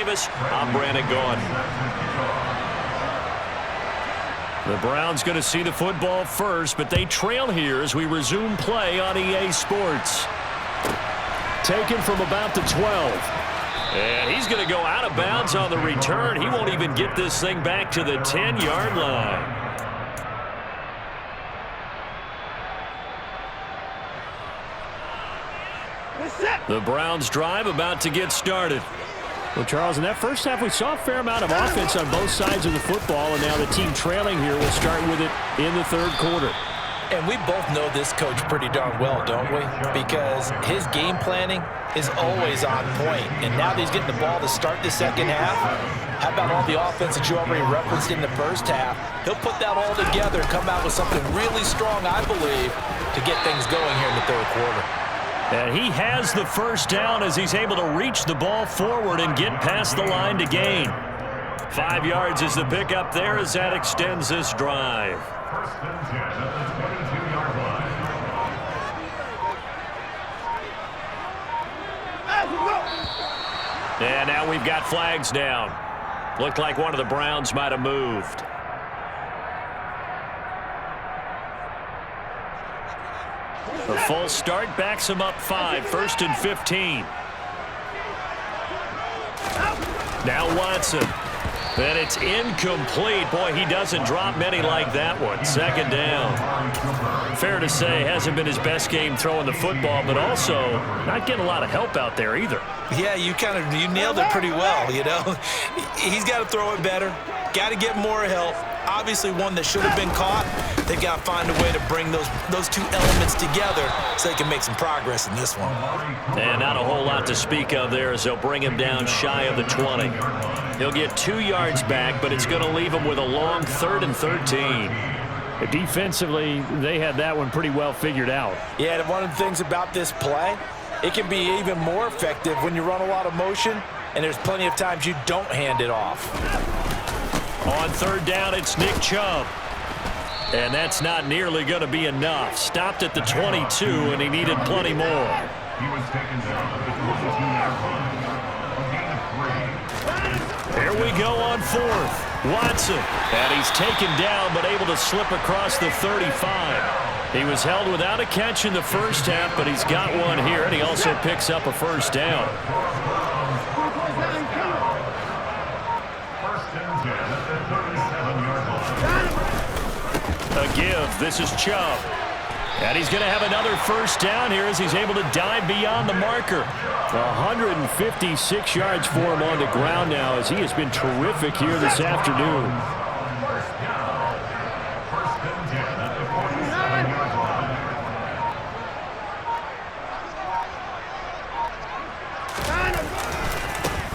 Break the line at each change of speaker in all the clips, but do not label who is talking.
Davis. I'm Brandon Gaughan.
The Browns going to see the football first, but they trail here as we resume play on EA Sports. Taken from about the 12.
And he's going to go out of bounds on the return. He won't even get this thing back to the 10-yard line.
The Browns drive about to get started. Well, Charles, in that first half, we saw a fair amount of offense on both sides of the football, and now the team trailing here will start with it in the third quarter.
And we both know this coach pretty darn well, don't we? Because his game planning is always on point. And now that he's getting the ball to start the second half, how about all the offense that you already referenced in the first half? He'll put that all together and come out with something really strong, I believe, to get things going here in the third quarter.
And he has the first down as he's able to reach the ball forward and get past the line to gain.
5 yards is the pickup there as that extends this drive. And now we've got flags down. Looked like one of the Browns might have moved.
A false start backs him up 5, 1st and 15. Now Watson. And it's incomplete. Boy, he doesn't drop many like that one. 2nd down. Fair to say, hasn't been his best game throwing the football, but also not getting a lot of help out there either.
Yeah, you nailed it pretty well, you know. He's got to throw it better. Got to get more help. Obviously one that should have been caught. They've got to find a way to bring those two elements together so they can make some progress in this one.
And not a whole lot to speak of there as they'll bring him down shy of the 20. He'll get 2 yards back, but it's going to leave him with a long 3rd and 13.
Defensively, they had that one pretty well figured out.
Yeah, and one of the things about this play, it can be even more effective when you run a lot of motion, and there's plenty of times you don't hand it off.
On 3rd down, it's Nick Chubb. And that's not nearly going to be enough. Stopped at the 22, and he needed plenty more.
He was taken down at the 22-yard line. A gain of 3.
Here we go on 4th. Watson. And he's taken down, but able to slip across the 35. He was held without a catch in the first half, but he's got one here, and he also picks up a first down. A give. This is Chubb. And he's going to have another first down here as he's able to dive beyond the marker. 156 yards for him on the ground now as he has been terrific here this afternoon.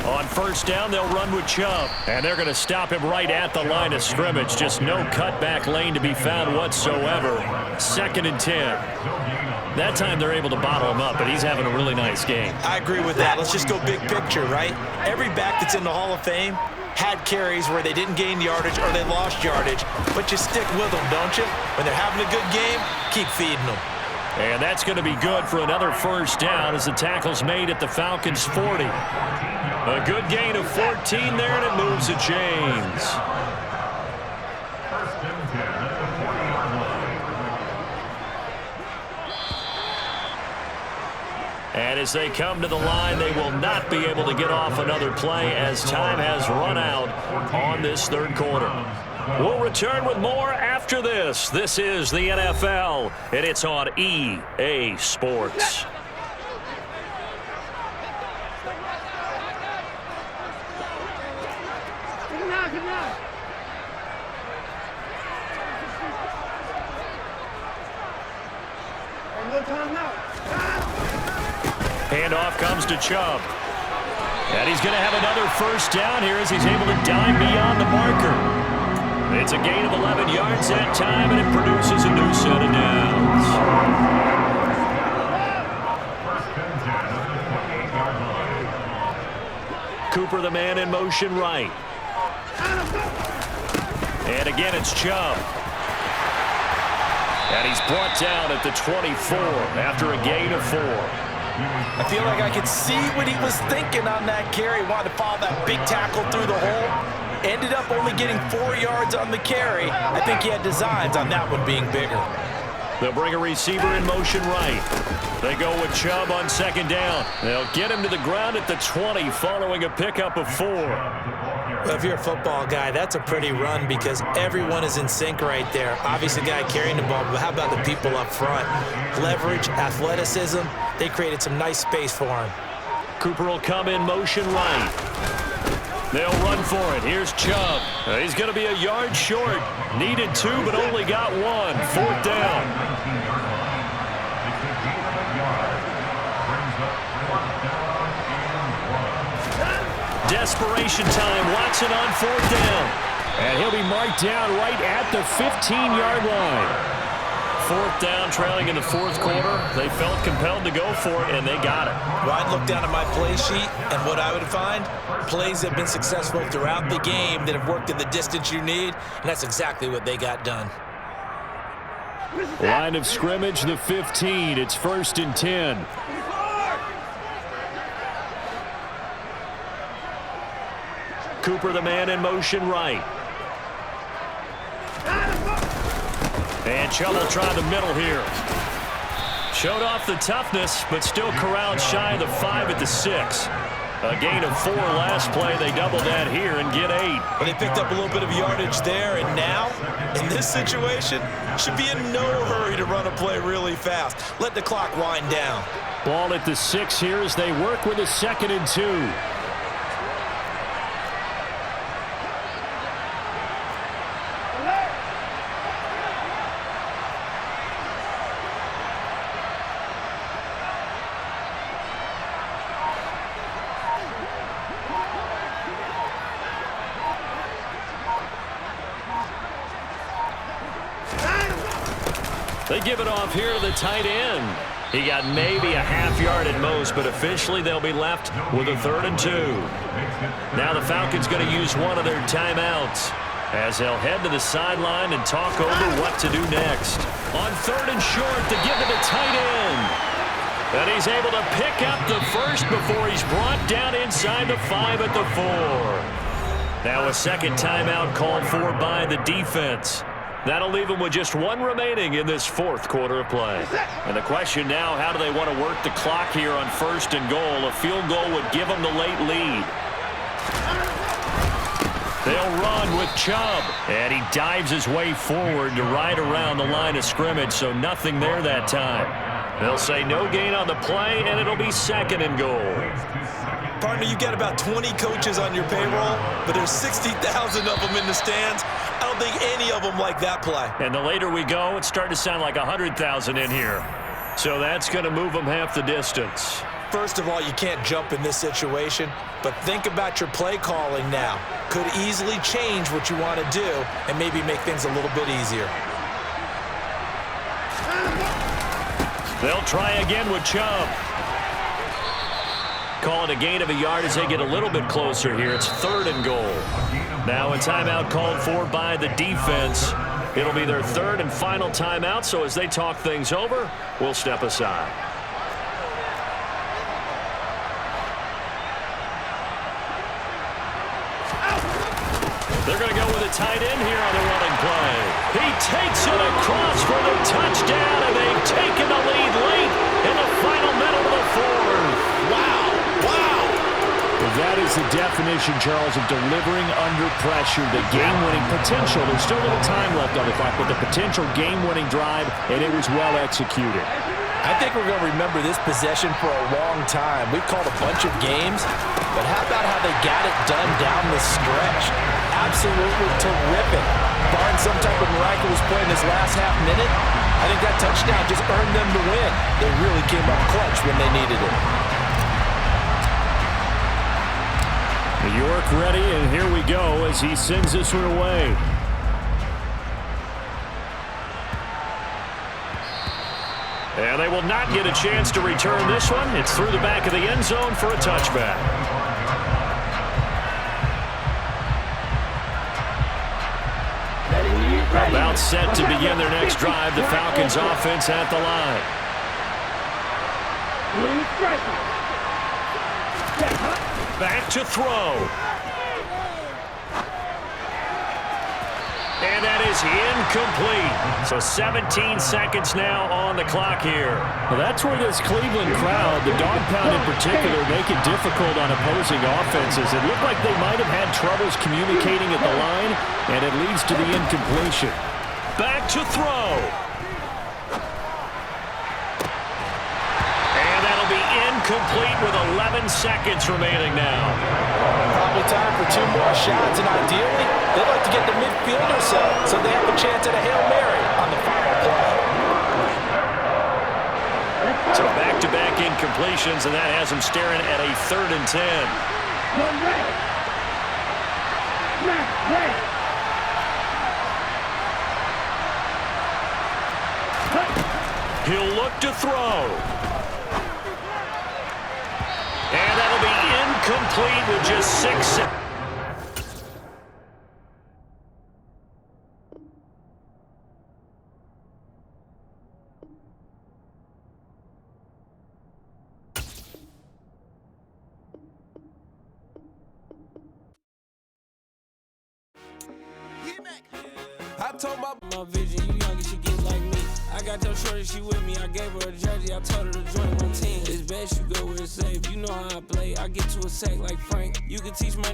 On 1st down, they'll run with Chubb. And they're going to stop him right at the line of scrimmage. Just no cutback lane to be found whatsoever. 2nd and 10. That time they're able to bottle him up, but he's having a really nice game.
I agree with that. Let's just go big picture, right? Every back that's in the Hall of Fame had carries where they didn't gain yardage or they lost yardage, but you stick with them, don't you? When they're having a good game, keep feeding them.
And that's going to be good for another first down as the tackle's made at the Falcons' 40. A good gain of 14 there, and it moves the chains. And as they come to the line, they will not be able to get off another play as time has run out on this third quarter. We'll return with more after this. This is the NFL, and it's on EA Sports. Handoff comes to Chubb. And he's going to have another first down here as he's able to dive beyond the marker. It's a gain of 11 yards that time, and it produces a new set of downs. Cooper, the man in motion right. And again, it's Chubb. And he's brought down at the 24 after a gain of 4.
I feel like I could see what he was thinking on that carry. Wanted to follow that big tackle through the hole. Ended up only getting 4 yards on the carry. I think he had designs on that one being bigger.
They'll bring a receiver in motion right. They go with Chubb on second down. They'll get him to the ground at the 20 following a pickup of 4.
Well, if you're a football guy, that's a pretty run because everyone is in sync right there. Obviously, the guy carrying the ball, but how about the people up front? Leverage, athleticism, they created some nice space for him.
Cooper will come in motion right. They'll run for it. Here's Chubb. He's going to be a yard short. Needed 2, but only got 1. 4th down. Desperation time. Watson on 4th down. And he'll be marked down right at the 15-yard line. 4th down, trailing in the 4th quarter. They felt compelled to go for it, and they got it.
Well, I'd look down at my play sheet, and what I would find, plays have been successful throughout the game that have worked in the distance you need, and that's exactly what they got done.
Line of scrimmage, the 15. It's 1st and 10. Cooper, the man in motion right. And Chubb will try the middle here. Showed off the toughness, but still corralled shy of the 5 at the 6. A gain of 4 last play. They double that here and get 8.
Well, they picked up a little bit of yardage there, and now, in this situation, should be in no hurry to run a play really fast. Let the clock wind down.
Ball at the 6 here as they work with a 2nd and 2. They give it off here to the tight end. He got maybe a half yard at most, but officially they'll be left with a 3rd and 2. Now the Falcons going to use one of their timeouts as they'll head to the sideline and talk over what to do next. On 3rd and short to give to the tight end. And he's able to pick up the first before he's brought down inside the 5 at the 4. Now a 2nd timeout called for by the defense. That'll leave them with just 1 remaining in this 4th quarter of play. And the question now, how do they want to work the clock here on 1st and goal? A field goal would give them the late lead. They'll run with Chubb. And he dives his way forward to right around the line of scrimmage, so nothing there that time. They'll say no gain on the play, and it'll be 2nd and goal.
Partner, you've got about 20 coaches on your payroll, but there's 60,000 of them in the stands. I don't think any of them like that play.
And the later we go, it's starting to sound like 100,000 in here. So that's going to move them half the distance.
First of all, you can't jump in this situation, but think about your play calling now. Could easily change what you want to do and maybe make things a little bit easier.
They'll try again with Chubb. Call it a gain of a yard as they get a little bit closer here. It's 3rd and goal. Now a timeout called for by the defense. It'll be their 3rd and final timeout, so as they talk things over, we'll step aside. They're going to go with a tight end here on the running play. He takes it across for the touchdown, and they've taken the lead late in the final minute of the 4th.
Wow.
That is the definition, Charles, of delivering under pressure. The game-winning potential. There's still a little time left on the clock, but the potential game-winning drive, and it was well executed.
I think we're going to remember this possession for a long time. We've called a bunch of games, but how about how they got it done down the stretch? Absolutely terrific. Barring some type of miraculous play in this last half minute, I think that touchdown just earned them the win. They really came up clutch when they needed it.
York ready, and here we go as he sends this one away. And they will not get a chance to return this one. It's through the back of the end zone for a touchback. About set to begin their next drive. The Falcons offense at the line. Back to throw. And that is incomplete. So 17 seconds now on the clock here.
Well, that's where this Cleveland crowd, the dog pound in particular, make it difficult on opposing offenses. It looked like they might have had troubles communicating at the line, and it leads to the incompletion.
Back to throw. And that'll be incomplete with 11 seconds remaining now.
Probably time for 2 more shots, and ideally, they'd like to get the midfield or so they have a chance at a Hail Mary on the final play.
So back-to-back incompletions, and that has them staring at a 3rd and 10. He'll look to throw. And that'll be incomplete with just 6 seconds.
I told my vision, you young and she get like me. I got your shorty, she with me. I gave her a jersey, I told her to join my team. It's best you go where it's safe. You know how I play. I get to a sack like Frank. You can teach my